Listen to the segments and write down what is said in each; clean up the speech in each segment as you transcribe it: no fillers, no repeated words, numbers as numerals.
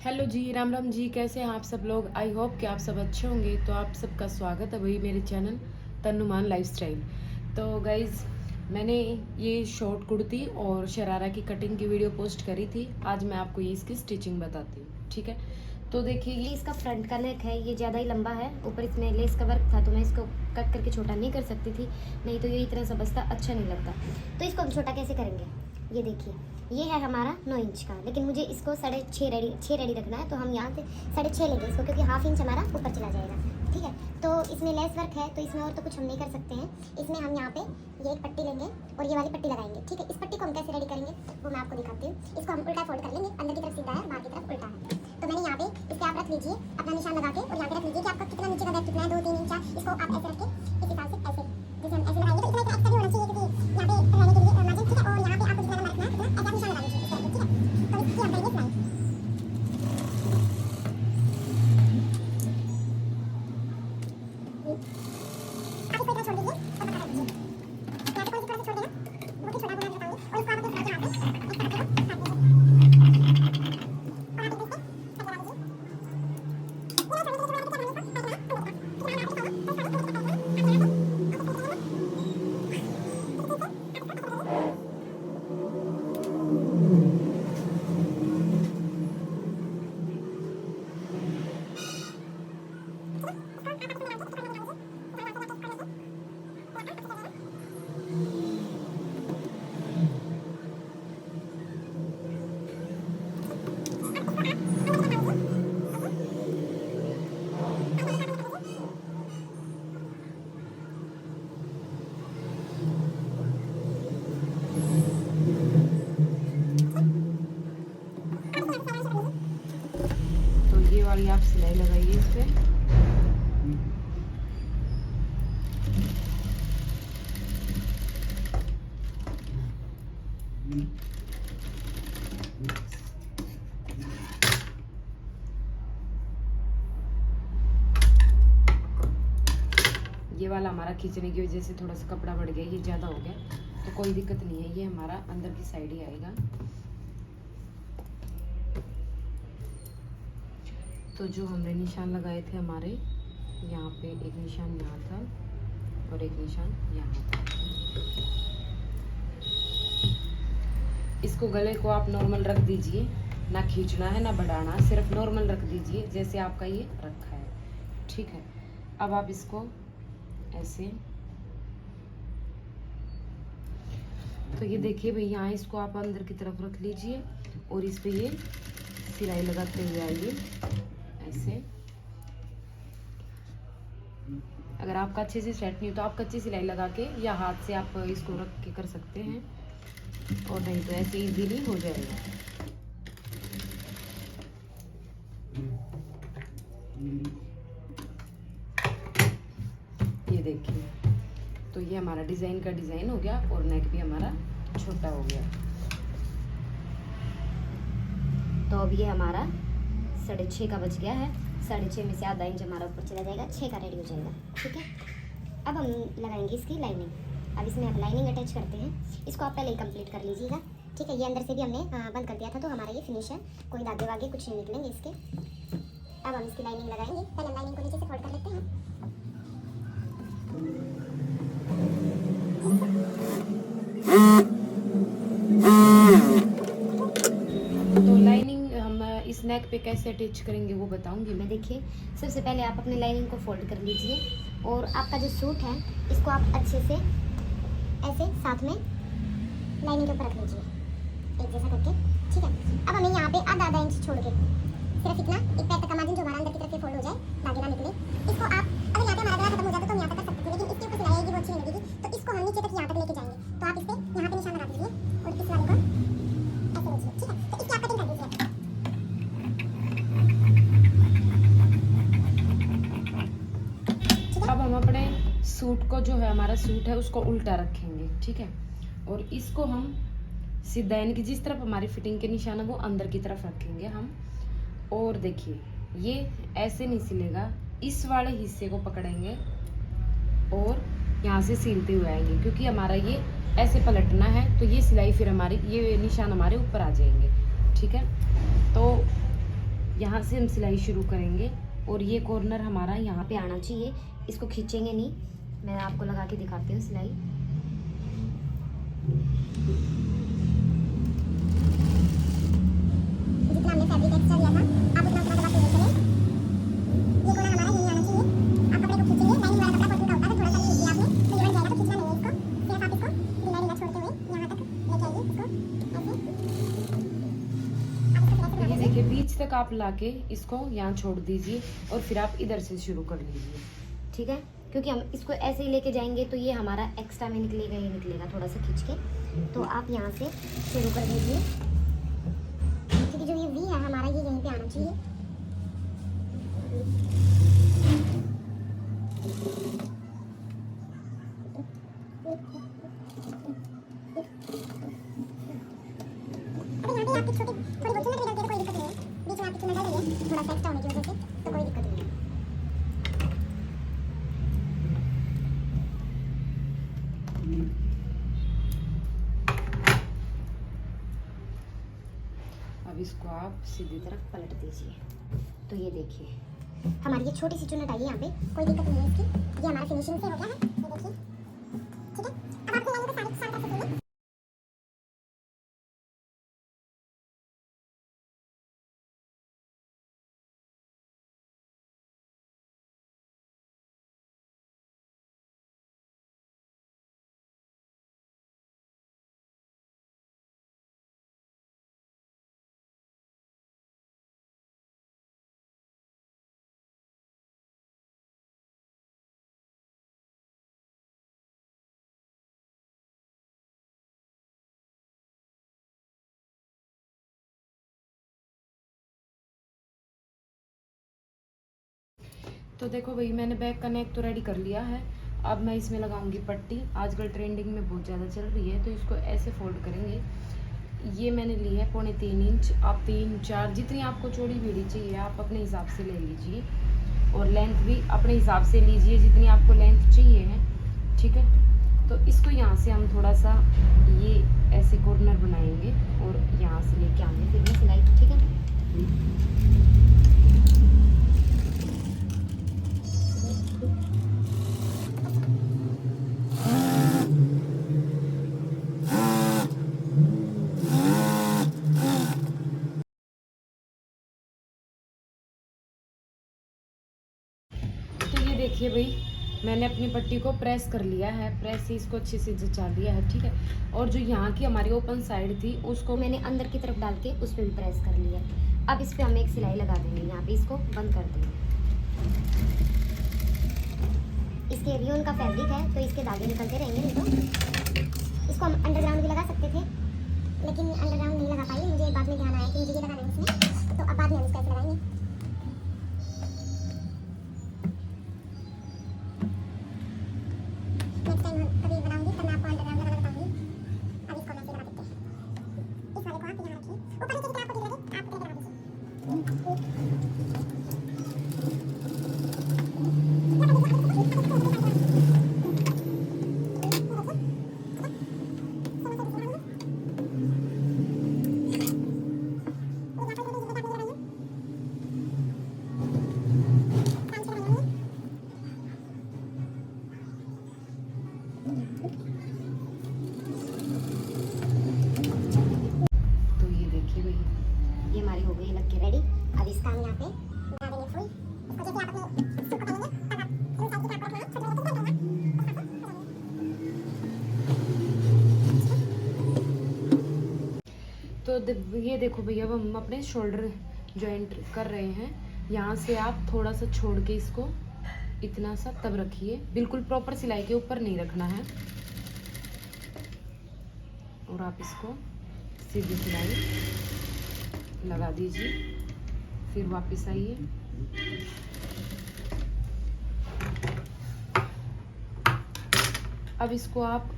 Hello जी, राम राम जी। कैसे हैं आप सब लोग? आई होप कि आप सब अच्छे होंगे। तो आप सबका स्वागत है वही मेरे चैनल तन्नुमान लाइफस्टाइल। तो गाइज़, मैंने ये शॉर्ट कुर्ती और शरारा की कटिंग की वीडियो पोस्ट करी थी। आज मैं आपको ये इसकी स्टिचिंग बताती हूँ, ठीक है? तो देखिए, ये इसका फ्रंट का नेक है, ये ज़्यादा ही लंबा है। ऊपर इसमें लेस का वर्क था तो मैं इसको कट करके छोटा नहीं कर सकती थी, नहीं तो ये इतना सा बस्ता अच्छा नहीं लगता। तो इसको हम छोटा कैसे करेंगे, ये देखिए। ये है हमारा 9 इंच का, लेकिन मुझे इसको 6.5 रेडी रखना है। तो हम यहाँ से 6.5 लेंगे इसको, क्योंकि हाफ इंच हमारा ऊपर चला जाएगा, ठीक है। तो इसमें लेस वर्क है, तो इसमें और तो कुछ हम नहीं कर सकते हैं। इसमें हम यहाँ पे ये एक पट्टी लेंगे और ये वाली पट्टी लगाएंगे, ठीक है। इस पट्टी को हम कैसे रेडी करेंगे वो मैं आपको दिखाती हूँ। इसको हम उल्टा फोल्ड कर लेंगे, अंदर की तरफ सीधा है, बाहर की तरफ उल्टा है। तो मैंने यहाँ पे इसके आप रख लीजिए अपना निशान लगा के, और यहाँ पे रख लीजिए कि आपका कितना नीचे का गैप कितना है, 2 3 इंच। इसको आप ऐसे रख के इस हिसाब से ऐसे जैसे हम ऐसे लगाएंगे तो इतना एक्स्ट्रा भी होना चाहिए, क्योंकि यहाँ पे रहने के लिए मार्जिन, ठीक है। और यहाँ पे आपको जितना नंबर रखना है उतना ऐसा निशान लगा लीजिए, ठीक है। तो इसकी हम करेंगे सिलाई। आप इसको इतना छोड़ दीजिए और पता कर दीजिए। यहाँ पे कौन सी थोड़ा सा छोड़ देना, बहुत ही छोटा होना बताऊंगी। और इसको आप अपने यहाँ पे इस तरह से काट दीजिए, और आप इसको कट लगा दीजिए। तो ये वाली आप सिलाई लगाइए इस पर। ये वाला हमारा खींचने की वजह से थोड़ा सा कपड़ा बढ़ गया, ये ज़्यादा हो गया, तो कोई दिक्कत नहीं है, ये हमारा अंदर की साइड ही आएगा। तो जो हमने निशान लगाए थे हमारे, यहाँ पे एक निशान यहाँ था और एक निशान यहाँ था। इसको गले को आप नॉर्मल रख दीजिए, ना खींचना है ना बढ़ाना, सिर्फ नॉर्मल रख दीजिए जैसे आपका ये रखा है, ठीक है। अब आप इसको ऐसे, तो ये देखिए भाई, यहाँ इसको आप अंदर की तरफ रख लीजिए और इस पे ये सिलाई लगाते हुए आइए ऐसे। अगर आपका अच्छे से सेट नहीं हो तो आप कच्ची सिलाई लगा के या हाथ से आप इसको रख के कर सकते हैं, और नहीं तो ऐसे इजीली हो जाएगा। ये देखिए, तो ये हमारा डिज़ाइन का डिज़ाइन हो गया और नेक भी हमारा छोटा हो गया। तो अब ये हमारा 6.5 का बच गया है। 6.5 में से आधा इंच हमारा ऊपर चला जाएगा, 6 का रेडी हो जाएगा, ठीक है। अब हम लगाएंगे इसकी लाइनिंग। अब इसमें आप लाइनिंग अटैच करते हैं, इसको आप पहले ही कंप्लीट कर लीजिएगा, ठीक है। ये अंदर से भी हमने बंद कर दिया था, तो हमारा ये फिनिश है, कोई दागे वागे कुछ नहीं निकलेंगे इसके। अब हम इसकी लाइनिंग लगाएंगे। पहले हम लाइनिंग को नीचे से फोल्ड कर लेते हैं। तो लाइनिंग हम इस नेक पे कैसे अटैच करेंगे वो बताऊंगी मैं। देखिए, सबसे पहले आप अपनी लाइनिंग को फोल्ड कर लीजिए, और आपका जो सूट है इसको आप अच्छे से ऐसे साथ में लाइनिंग के ऊपर रख लीजिए, एक जैसा करके, ठीक है। अब हमें यहाँ पे आधा इंच छोड़ के सिर्फ इतना, एक पैर तक का मार्जिन जो हमारा अंदर की तरफ से फोल्ड हो जाए, दागे ना निकले, इसको आप, अगर यहाँ पे हमारा गला खत्म हो जाता तो हम यहाँ तक कर सकते थे, लेकिन इसके ऊपर सिलाई आएगी वो अच्छी नहीं लगेगी, तो इसको हम नीचे तक यहाँ तक लेके जाएंगे। तो आप इस पे यहाँ पे निशान लगा दीजिए और इस वाले को ऐसे लीजिए, ठीक है। तो इसकी आप कटिंग कर दीजिए। अब हम अपने सूट को, जो है हमारा सूट है, उसको उल्टा रखेंगे, ठीक है। और इसको हम सीधा, यानी कि जिस तरफ हमारी फिटिंग के निशान है वो अंदर की तरफ रखेंगे हम। और देखिए, ये ऐसे नहीं सिलेगा, इस वाले हिस्से को पकड़ेंगे और यहाँ से सीलते हुए आएंगे, क्योंकि हमारा ये ऐसे पलटना है, तो ये सिलाई फिर हमारी, ये निशान हमारे ऊपर आ जाएंगे, ठीक है। तो यहाँ से हम सिलाई शुरू करेंगे और ये कॉर्नर हमारा यहाँ पे आना चाहिए। इसको खींचेंगे नहीं, मैं आपको लगा के दिखाती हूँ सिलाई। जितना हमने फैब्रिक एक्स्ट्रा लिया था आप उतना उतना दबा के ले चलें। ये कोना हमारा यहीं आना चाहिए। आप कपड़े को खींचेंगे, लाइनिंग वाला कपड़ा कॉटन का होता है, थोड़ा सा ये लिया आपने तो ये बन जाएगा, तो खींचना नहीं है इसको। सिर्फ आप इसको ढीला ढीला छोड़ते हुए यहाँ तक लेके आइए इसको ऐसे। ये देखिए बीच तक आप लाके इसको यहाँ छोड़ दीजिए और फिर आप इधर से शुरू कर लीजिए, ठीक है। क्योंकि हम इसको ऐसे ही लेके जाएंगे तो ये हमारा एक्स्ट्रा में निकलेगा, ये निकलेगा थोड़ा सा खींच के। तो आप यहाँ से शुरू कर दीजिए, क्योंकि जो ये वी है हमारा ये यहीं पे आना चाहिए। अभी यहाँ पे आपकी छोटी थोड़ी बहुत चुन्नट भी डलती है तो कोई दिक्कत नहीं है। बीच में आपकी चुन्नट डल रही है थोड़ा सा एक्स्ट्रा होने की वजह से, तो कोई दिक्कत नहीं है। अब इसको आप सीधी तरफ पलट दीजिए। तो ये देखिए हमारी ये छोटी सी चुन्नट आई है यहाँ पे, कोई दिक्कत नहीं है इसकी। ये हमारा फिनिशिंग से हो गया है, ये देखिए, ठीक है। अब आप लाइन को सारे सारे कर सकते हैं। तो देखो भाई मैंने बैक का नेक तो रेडी कर लिया है। अब मैं इसमें लगाऊंगी पट्टी। आजकल ट्रेंडिंग में बहुत ज़्यादा चल रही है, तो इसको ऐसे फोल्ड करेंगे। ये मैंने ली है 3.25 इंच, आप 3-4 जितनी आपको चौड़ी बीड़ी चाहिए आप अपने हिसाब से ले लीजिए, और लेंथ भी अपने हिसाब से लीजिए जितनी आपको लेंथ चाहिए है, ठीक है। तो इसको यहाँ से हम थोड़ा सा ये ऐसे कॉर्नर बनाएंगे और यहाँ से लेके आएंगे फिर मैं सिलाई, ठीक है। देखिए भाई मैंने अपनी पट्टी को प्रेस कर लिया है, प्रेस से इसको अच्छे से जचा लिया है, ठीक है। और जो यहाँ की हमारी ओपन साइड थी उसको मैंने अंदर की तरफ डाल के उस पर भी प्रेस कर लिया। अब इस पे हम एक सिलाई लगा देंगे, यहाँ पे इसको बंद कर देंगे। इसके रियोन का फैब्रिक है तो इसके धागे निकलते रहेंगे, नहीं तो इसको हम अंडरग्राउंड भी लगा सकते थे, लेकिन अंडरग्राउंड नहीं लगा पाई। मुझे बाद में ध्यान आया कि मुझे ये लगाना है इसमें, तो अब बाद में हम इसका ऐसे लगाएंगे। तो ये देखो भैया अब हम अपने शोल्डर जॉइंट कर रहे हैं। यहाँ से आप थोड़ा सा छोड़ के इसको इतना सा तब रखिए, बिल्कुल प्रॉपर सिलाई के ऊपर नहीं रखना है। और आप इसको सीधी सिलाई लगा दीजिए, फिर वापस आइए। अब इसको आप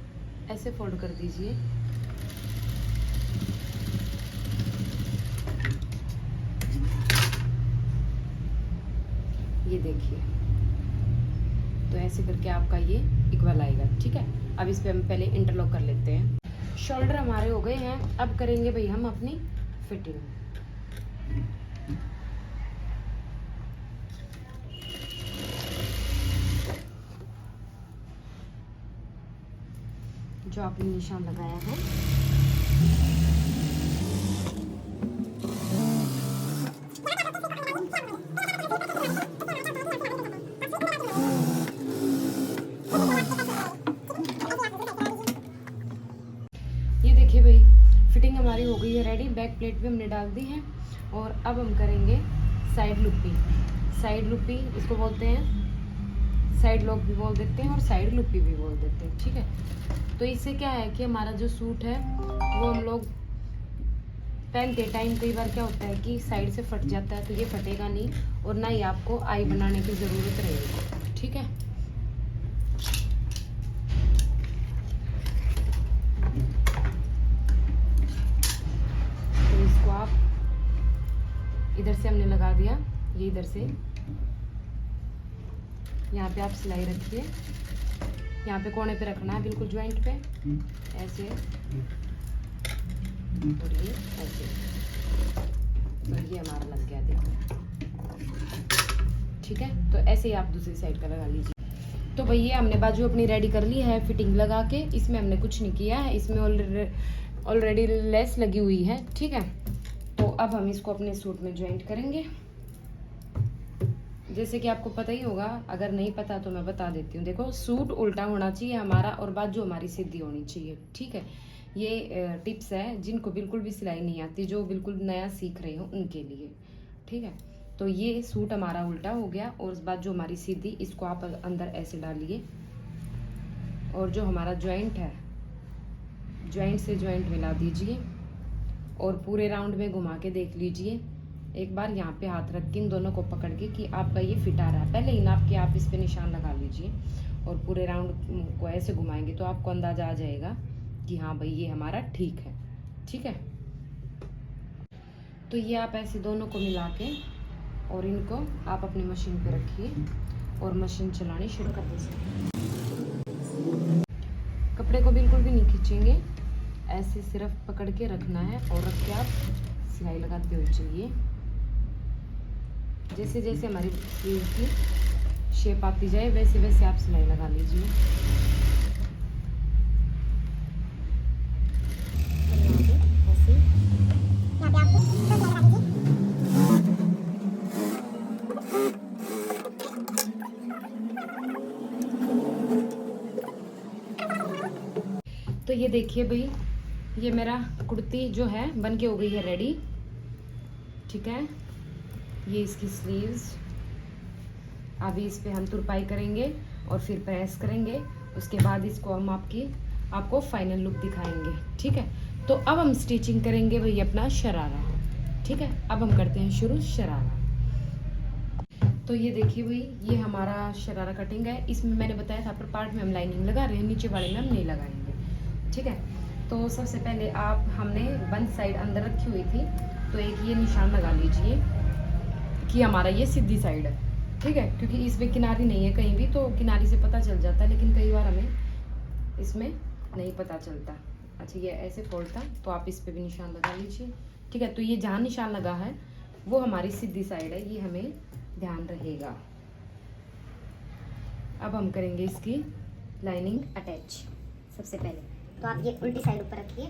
ऐसे फोल्ड कर दीजिए। ये देखिए, तो ऐसे करके आपका ये इक्वल आएगा, ठीक है। अब इस पे हम पहले इंटरलॉक कर लेते हैं। शोल्डर हमारे हो गए हैं, अब करेंगे भाई हम अपनी फिटिंग। जो आपने निशान लगाया है। ये देखिए भाई, फिटिंग हमारी हो गई है रेडी। बैक प्लेट भी हमने डाल दी है और अब हम करेंगे साइड लुप्पी। साइड लुप्पी इसको बोलते हैं, साइड लॉक भी बोल देते हैं और साइड लुप्पी भी बोल देते हैं, ठीक है। तो इससे क्या है कि हमारा जो सूट है वो हम लोग पहनते टाइम कई बार क्या होता है कि साइड से फट जाता है, तो ये फटेगा नहीं और ना ही आपको आई बनाने की ज़रूरत रहेगी, ठीक है। तो इसको आप इधर से हमने लगा दिया, ये इधर से यहाँ पे आप सिलाई रखिए, यहाँ पे कोने पे रखना है बिल्कुल ज्वाइंट पे, ऐसे और ये ऐसे, तो ये हमारा लग गया, देखो, ठीक है। तो ऐसे ही आप दूसरी साइड का लगा लीजिए। तो भैया हमने बाजू अपनी रेडी कर ली है फिटिंग लगा के, इसमें हमने कुछ नहीं किया है, इसमें ऑलरेडी लेस लगी हुई है, ठीक है। तो अब हम इसको अपने सूट में ज्वाइंट करेंगे। जैसे कि आपको पता ही होगा, अगर नहीं पता तो मैं बता देती हूँ। देखो, सूट उल्टा होना चाहिए हमारा और बाजू हमारी सीधी होनी चाहिए, ठीक है। ये टिप्स है जिनको बिल्कुल भी सिलाई नहीं आती, जो बिल्कुल नया सीख रहे हो उनके लिए, ठीक है। तो ये सूट हमारा उल्टा हो गया और बाजू हमारी सीधी, इसको आप अंदर ऐसे डालिए और जो हमारा ज्वाइंट है, ज्वाइंट से ज्वाइंट मिला दीजिए और पूरे राउंड में घुमा के देख लीजिए एक बार, यहाँ पे हाथ रख के इन दोनों को पकड़ के कि आपका ये फिट आ रहा है। पहले ही नाप के आप इस पे निशान लगा लीजिए और पूरे राउंड को ऐसे घुमाएंगे तो आपको अंदाजा आ जाएगा कि हाँ भाई ये हमारा ठीक है, ठीक है। तो ये आप ऐसे दोनों को मिला के और इनको आप अपनी मशीन पे रखिए और मशीन चलानी शुरू कर दीजिए। कपड़े को बिल्कुल भी नहीं खींचेंगे, ऐसे सिर्फ पकड़ के रखना है और रख के आप सिलाई लगाते हुए चलिए। जैसे जैसे हमारी स्लीव की शेप आती जाए वैसे वैसे आप सिलाई लगा लीजिए। तो ये देखिए भाई, ये मेरा कुर्ती जो है बन के हो गई है रेडी, ठीक है। ये इसकी स्लीव्स, अभी इस पे हम तुरपाई करेंगे और फिर प्रेस करेंगे, उसके बाद इसको हम आपको फाइनल लुक दिखाएंगे, ठीक है। तो अब हम स्टिचिंग करेंगे भाई अपना शरारा, ठीक है। अब हम करते हैं शुरू शरारा। तो ये देखिए भाई, ये हमारा शरारा कटिंग है। इसमें मैंने बताया था अपर पार्ट में हम लाइनिंग लगा रहे हैं, नीचे वाले में हम नहीं लगाएंगे, ठीक है। तो सबसे पहले हमने वन साइड अंदर रखी हुई थी, तो एक ये निशान लगा लीजिए कि हमारा ये सीधी साइड है, ठीक है। क्योंकि इसमें किनारी नहीं है कहीं भी, तो किनारी से पता चल जाता है, लेकिन कई बार हमें इसमें नहीं पता चलता। अच्छा, ये ऐसे फोल्ड था तो आप इस पे भी निशान लगा लीजिए, ठीक है। तो ये जहाँ निशान लगा है वो हमारी सीधी साइड है, ये हमें ध्यान रहेगा। अब हम करेंगे इसकी लाइनिंग अटैच। सबसे पहले तो आप ये उल्टी साइड ऊपर रखिए,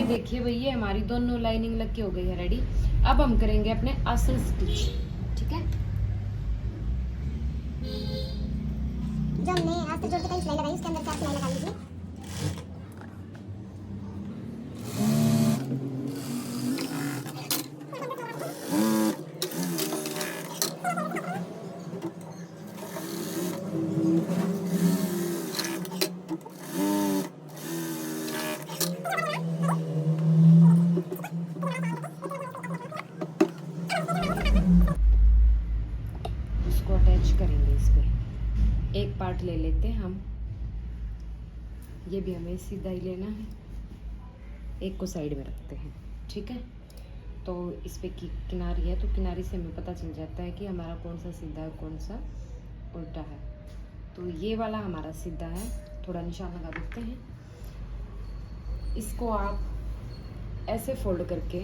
देखिए भैया, हमारी दोनों लाइनिंग लग के हो गई है रेडी। अब हम करेंगे अपने असल स्टिच, ठीक है। जो हमने आज तक जोड़ के कहीं सिलाई लगाई उसके अंदर से आप सिलाई लगा लीजिए। पार्ट ले लेते हैं हम। ये भी हमें सीधा ही लेना है, एक को साइड में रखते हैं, ठीक है। तो इस पे की किनारी है, तो किनारी से हमें पता चल जाता है कि हमारा कौन सा सीधा है कौन सा उल्टा है। तो ये वाला हमारा सीधा है, थोड़ा निशान लगा देते हैं। इसको आप ऐसे फोल्ड करके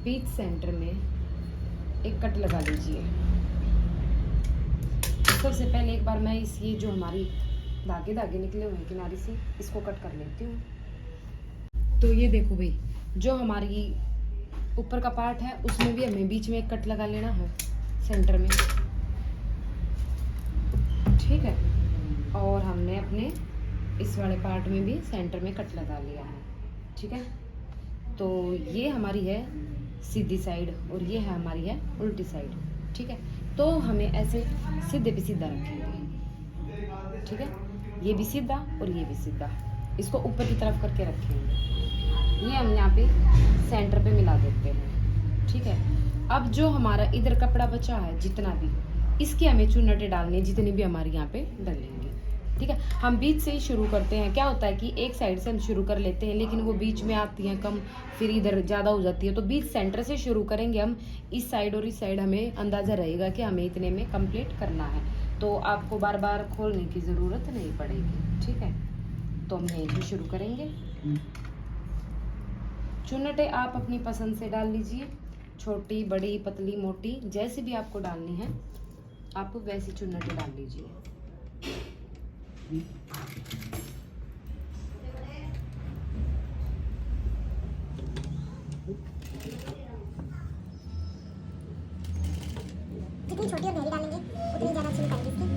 बीच सेंटर में एक कट लगा लीजिए। सबसे पहले एक बार मैं ये जो हमारी धागे निकले हुए हैं किनारी से, इसको कट कर लेती हूँ। तो ये देखो भाई, जो हमारी ऊपर का पार्ट है उसमें भी हमें बीच में एक कट लगा लेना है सेंटर में, ठीक है। और हमने अपने इस वाले पार्ट में भी सेंटर में कट लगा लिया है, ठीक है। तो ये हमारी है सीधी साइड और ये है हमारी है उल्टी साइड, ठीक है। तो हमें ऐसे सीधे पे सीधा रखेंगे, ठीक है। ये भी सीधा और ये भी सीधा, इसको ऊपर की तरफ करके रखेंगे। ये हम यहाँ पे सेंटर पे मिला देते हैं, ठीक है। अब जो हमारा इधर कपड़ा बचा है जितना भी, इसके हमें चुन्नटे डालने जितनी भी हमारे यहाँ पे डलेंगे, ठीक है। हम बीच से ही शुरू करते हैं। क्या होता है कि एक साइड से हम शुरू कर लेते हैं लेकिन वो बीच में आती हैं कम, फिर इधर ज़्यादा हो जाती है। तो बीच सेंटर से शुरू करेंगे हम, इस साइड और इस साइड हमें अंदाज़ा रहेगा कि हमें इतने में कंप्लीट करना है। तो आपको बार बार खोलने की ज़रूरत नहीं पड़ेगी, ठीक है। तो हम यहीं से शुरू करेंगे। चुन्नटे आप अपनी पसंद से डाल लीजिए, छोटी बड़ी पतली मोटी जैसी भी आपको डालनी है आप वैसी चुन्नटे डाल लीजिए। जितनी छोटी और गहरी डालेंगे उतनी ज़्यादा अच्छी निकालेंगे इसकी।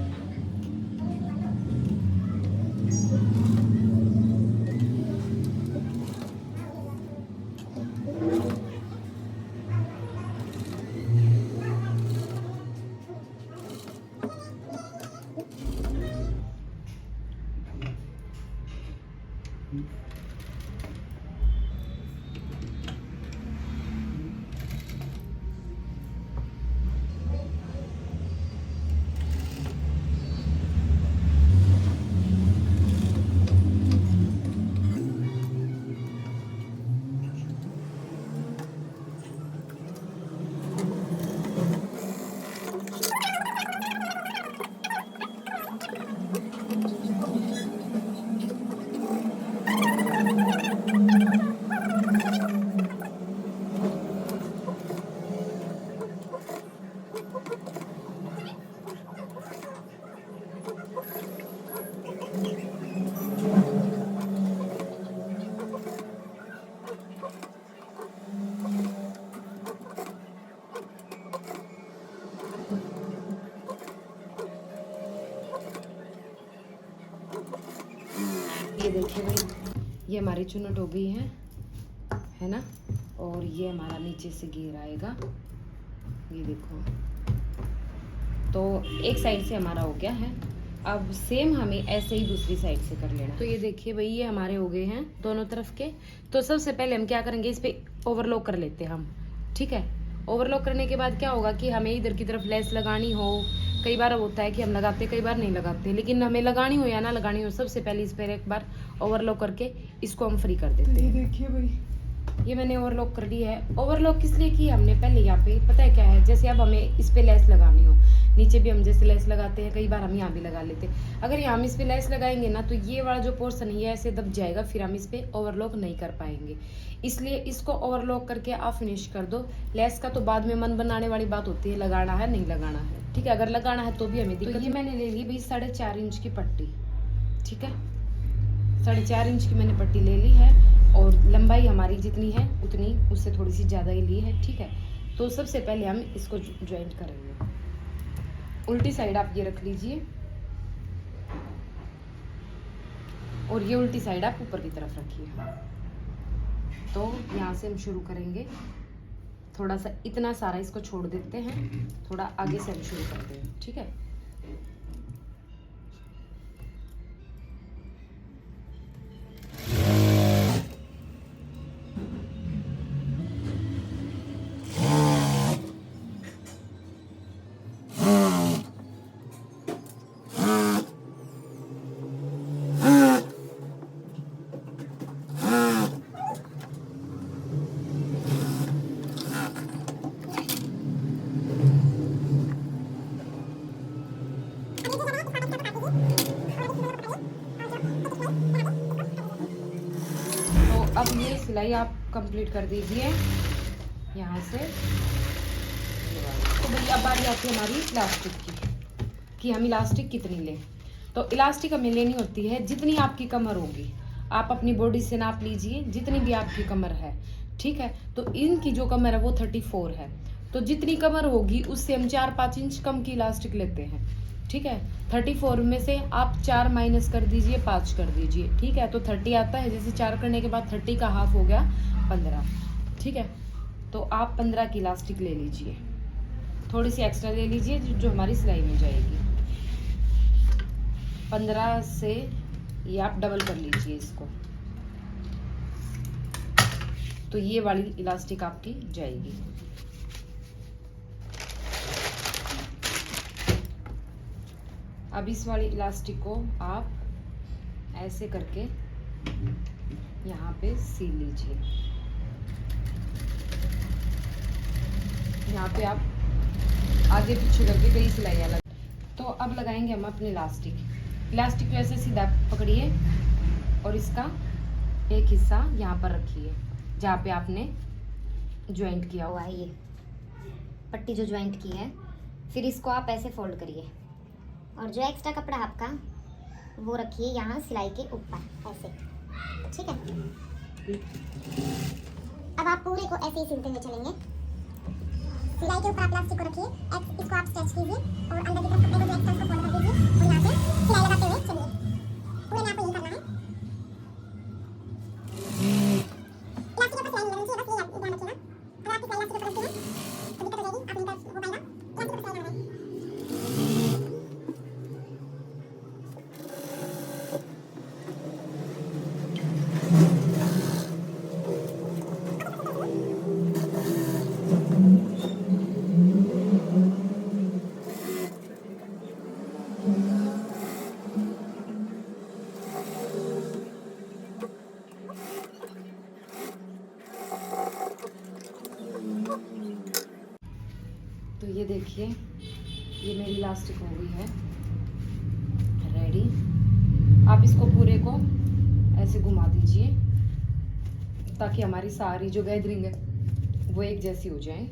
ये देखिए भाई, ये हमारी चुन्नट हो गई है ना। और ये हमारा नीचे से घेर आएगा, ये देखो। तो एक साइड से हमारा हो गया है। अब सेम हमें ऐसे ही दूसरी साइड से कर लेना। तो ये देखिए भाई, ये हमारे हो गए हैं दोनों तरफ के। तो सबसे पहले हम क्या करेंगे, इस पे ओवरलॉक कर लेते हैं हम, ठीक है। ओवरलॉक करने के बाद क्या होगा कि हमें इधर की तरफ लेस लगानी हो, कई बार होता है कि हम लगाते कई बार नहीं लगाते, लेकिन हमें लगानी हो या ना लगानी हो, सबसे पहले इस पर एक बार ओवरलॉक करके इसको हम फ्री कर देते हैं। देखिए भाई, ये मैंने ओवरलॉक कर ली है। ओवरलॉक किस लिए की हमने, पहले यहाँ पे पता है क्या है, जैसे अब हमें इस पे लेस लगानी हो, नीचे भी हम जैसे लेस लगाते हैं, कई बार हम यहाँ भी लगा लेते हैं। अगर यहाँ हम इस पे लेस लगाएंगे ना तो ये वाला जो पोर्शन है ये ऐसे दब जाएगा, फिर हम इस पे ओवरलॉक नहीं कर पाएंगे। इसलिए इसको ओवरलॉक करके आप फिनिश कर दो। लेस का तो बाद में मन बनाने वाली बात होती है, लगाना है नहीं लगाना है, ठीक है। अगर लगाना है तो भी हमें दिक्कत। तो ये मैंने ले ली भाई 4.5 इंच की पट्टी, ठीक है। 4.5 इंच की मैंने पट्टी ले ली है और लंबाई हमारी जितनी है उतनी, उससे थोड़ी सी ज़्यादा ही ली है, ठीक है। तो सबसे पहले हम इसको ज्वाइंट करेंगे। उल्टी साइड आप ये रख लीजिए और ये उल्टी साइड आप ऊपर की तरफ रखिए। तो यहाँ से हम शुरू करेंगे, थोड़ा सा इतना सारा इसको छोड़ देते हैं, थोड़ा आगे से हम शुरू करते हैं, ठीक है। ये सिलाई आप कंप्लीट कर दीजिए यहाँ से। तो भैया अब बारी आती है हमारी इलास्टिक की कि हम इलास्टिक कितनी लें। तो इलास्टिक हमें लेनी होती है जितनी आपकी कमर होगी। आप अपनी बॉडी से नाप लीजिए जितनी भी आपकी कमर है, ठीक है। तो इनकी जो कमर है वो 34 है, तो जितनी कमर होगी उससे हम 4-5 इंच कम की इलास्टिक लेते हैं, ठीक है। 34 में से आप 4 माइनस कर दीजिए, 5 कर दीजिए, ठीक है। तो 30 आता है, जैसे 4 करने के बाद 30 का हाफ हो गया 15, ठीक है। तो आप 15 की इलास्टिक ले लीजिए, थोड़ी सी एक्स्ट्रा ले लीजिए जो हमारी सिलाई में जाएगी। 15 से ये आप डबल कर लीजिए इसको, तो ये वाली इलास्टिक आपकी जाएगी। अब इस वाली इलास्टिक को आप ऐसे करके यहाँ पे सील लीजिए। यहाँ पे आप आगे पीछे करके कई सिलाइयाँ लगा। तो अब लगाएंगे हम अपने इलास्टिक को ऐसे सीधा पकड़िए और इसका एक हिस्सा यहाँ पर रखिए जहाँ पे आपने ज्वाइंट किया हुआ है, ये पट्टी जो ज्वाइंट की है। फिर इसको आप ऐसे फोल्ड करिए और जो एक्स्ट्रा कपड़ा आपका वो रखिए यहाँ सिलाई के ऊपर ऐसे, ठीक है। अब आप पूरे को ऐसे ही सिलते हुए चलेंगे। सिलाई के ऊपर आप इलास्टिक को रखिए, इसको आप स्ट्रेच कीजिए और अंदर की तरफ कपड़े को जो एक्स्ट्रा उसको फोल्ड कर दीजिए और यहाँ पे सिलाई लगाते हुए चलिए। पूरे में आपको यही करना है। इलास्टिक के ऊपर सिलाई नहीं लगनी चाहिए, बस ये ध्यान रखिएगा। अगर आपकी सिलाई इलास्टिक के ऊपर रखती है तो दिक्कत हो जाएगी, आप नहीं कर हो पाएगा। इलास्टिक के ऊपर सिलाई लगाना है। तो ये देखिए, ये मेरी इलास्टिक हो गई है रेडी। आप इसको पूरे को ऐसे घुमा दीजिए ताकि हमारी सारी जो गैदरिंग है वो एक जैसी हो जाए।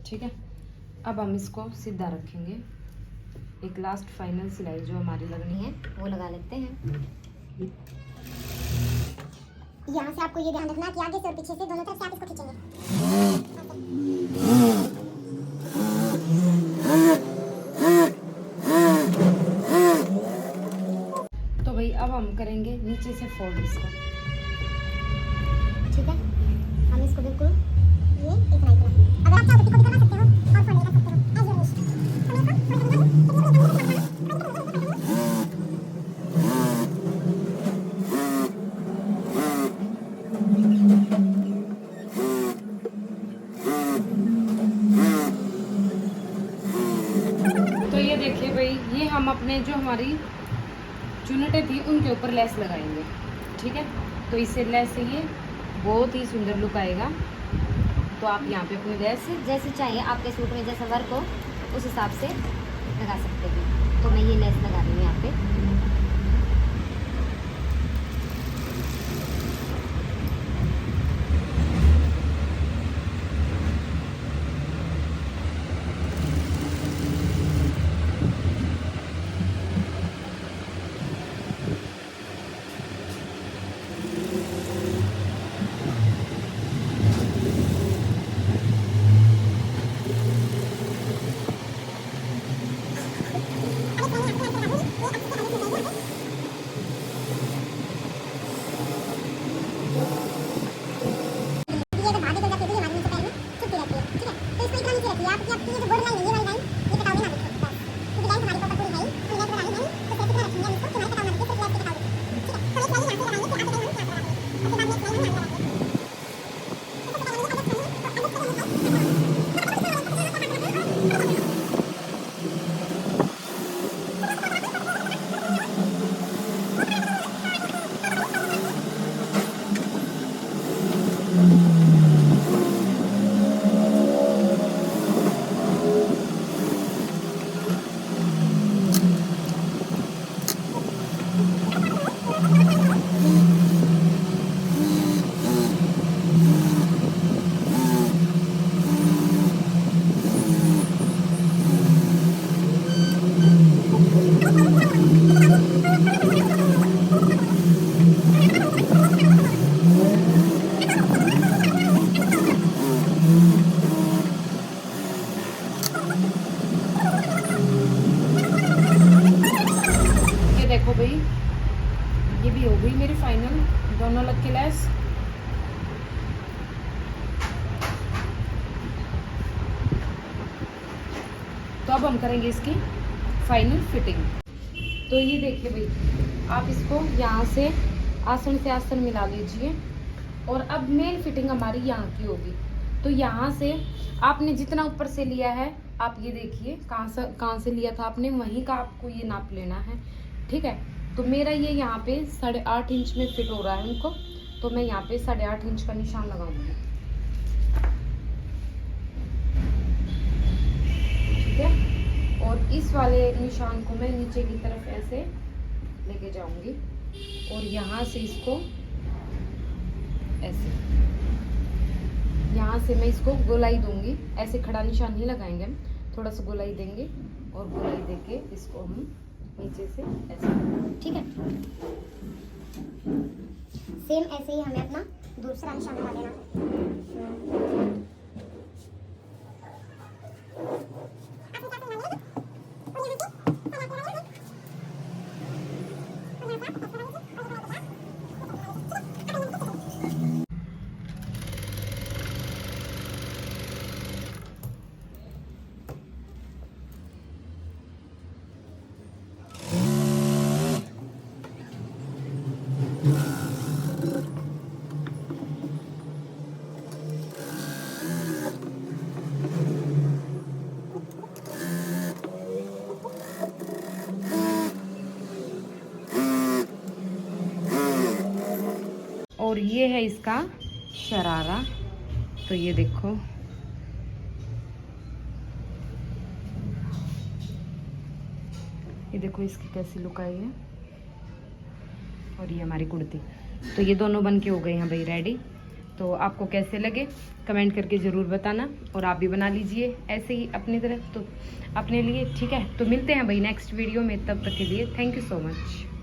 ठीक है, अब हम इसको सीधा रखेंगे। एक लास्ट फाइनल सिलाई जो हमारी लगनी है वो लगा लेते हैं। यहाँ से आपको ये ध्यान रखना कि आगे से और पीछे से दोनों तरफ से आप इसको खींचेंगे। तो भाई अब हम करेंगे नीचे से फोल्ड इसको, ठीक है। हम इसको बिल्कुल ये इतना अगर आप चाहो तो पिको भी करवा सकते हो और फोल्ड कर सकते हो तो ये देखिए भाई, ये हम अपने जो हमारी चुनटे थी उनके ऊपर लेस लगाएंगे, ठीक है। तो इससे लेस से ये बहुत ही सुंदर लुक आएगा। तो आप यहाँ पे अपनी लेस जैसे चाहिए आपके सूट में जैसा वर्क हो उस हिसाब से लगा सकते हैं। तो मैं ये लेस लगा रही हूँ यहाँ पे। भाई ये भी हो गई मेरी फाइनल, दोनों लग के लैस। तो अब हम करेंगे इसकी फाइनल फिटिंग। तो ये देखिए भाई, आप इसको यहाँ से आसन मिला लीजिए। और अब मेन फिटिंग हमारी यहाँ की होगी। तो यहाँ से आपने जितना ऊपर से लिया है, आप ये देखिए कहाँ से लिया था आपने, वहीं का आपको ये नाप लेना है, ठीक है। तो मेरा ये यहाँ पे 8.5 इंच में फिट हो रहा है उनको, तो मैं यहाँ पे 8.5 इंच का निशान लगाऊंगी, ठीक है। और इस वाले निशान को मैं नीचे की तरफ ऐसे लेके जाऊंगी और यहाँ से इसको ऐसे, यहाँ से मैं इसको गोलाई दूंगी। ऐसे खड़ा निशान नहीं लगाएंगे हम, थोड़ा सा गोलाई देंगे और गोलाई देके इसको हम नीचे से ऐसे, ठीक है। सेम ऐसे ही हमें अपना दूसरा निशान लगा लेना। और ये है इसका शरारा। तो ये देखो, ये देखो इसकी कैसी लुक आई है। और ये हमारी कुर्ती। तो ये दोनों बन के हो गए हैं भाई रेडी। तो आपको कैसे लगे कमेंट करके ज़रूर बताना, और आप भी बना लीजिए ऐसे ही अपनी तरफ तो अपने लिए, ठीक है। तो मिलते हैं भाई नेक्स्ट वीडियो में, तब तक के लिए थैंक यू सो मच।